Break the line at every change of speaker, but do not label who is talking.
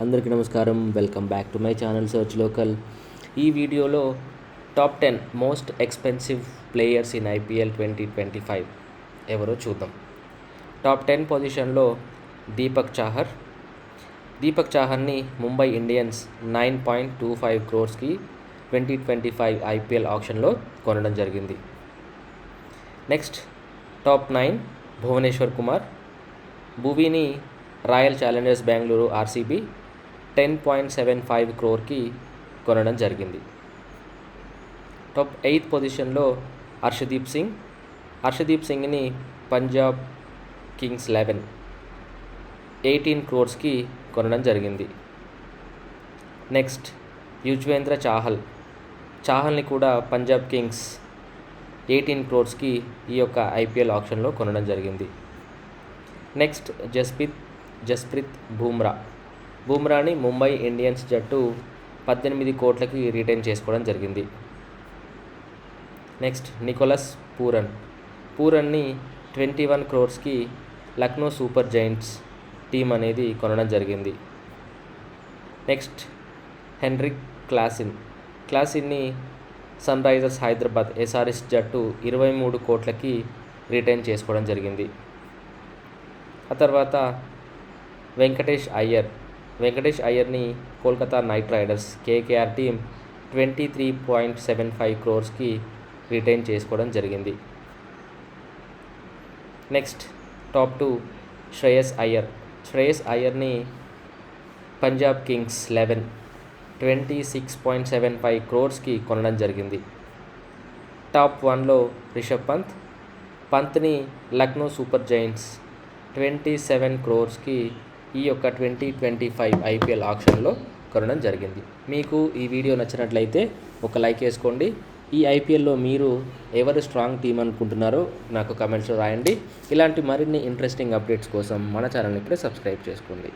అందరికీ నమస్కారం. Welcome back to my channel search local. ఈ వీడియోలో top 10 most expensive players in IPL 2025 ఎవరో చూద్దాం. టాప్ 10 పొజిషన్లో దీపక్ చాహర్ని ముంబై ఇండియన్స్ 9.25 క్రోర్స్కి 2025 IPL ఆక్షన్లో కొనడం జరిగింది. Next top 9 Bhuvneshwar Kumar. భువీని రాయల్ ఛాలెంజర్స్ బెంగళూరు RCB 10.75 క్రోర్కి కొనడం జరిగింది. టాప్ 8 పొజిషన్లో హర్షదీప్ సింగ్ని పంజాబ్ కింగ్స్ 18 క్రోర్స్కి కొనడం జరిగింది. నెక్స్ట్ యుజ్వేంద్ర చాహల్ని కూడా పంజాబ్ కింగ్స్ 18 క్రోర్స్కి ఈ యొక్క IPL ఆక్షన్లో కొనడం జరిగింది. నెక్స్ట్ జస్ప్రీత్ బూమ్రాని ముంబై ఇండియన్స్ జట్టు 18 కోట్లకి రిటైన్ చేసుకోవడం జరిగింది. నెక్స్ట్ నికోలస్ పూరన్ని 21 క్రోర్స్కి లక్నో సూపర్ జైంట్స్ టీం అనేది కొనడం జరిగింది. నెక్స్ట్ హెన్రిక్ క్లాసిన్ని సన్ రైజర్స్ హైదరాబాద్ SRH జట్టు 23 కోట్లకి రిటైన్ చేసుకోవడం జరిగింది. ఆ తర్వాత వెంకటేష్ అయ్యర్ని Kolkata knight riders KKR team 23.75 క్రోర్స్కి రిటైన్ చేసుకోవడం జరిగింది. నెక్స్ట్ టాప్ 2 శ్రేయస్ అయ్యర్ని పంజాబ్ కింగ్స్ 26.75 క్రోర్స్కి కొనడం జరిగింది. టాప్ 1లో రిషబ్ పంత్ని లక్నో సూపర్ జైంట్స్ 27 క్రోర్స్కి ఈ యొక్క 2025 IPL ఆక్షన్లో కొనడం జరిగింది. మీకు ఈ వీడియో నచ్చినట్లయితే ఒక లైక్ వేసుకోండి. ఈ IPLలో మీరు ఎవరు స్ట్రాంగ్ టీం అనుకుంటున్నారో నాకు కమెంట్స్లో రాయండి. ఇలాంటి మరిన్ని ఇంట్రెస్టింగ్ అప్డేట్స్ కోసం మన ఛానల్ని ఇప్పుడే సబ్స్క్రైబ్ చేసుకోండి.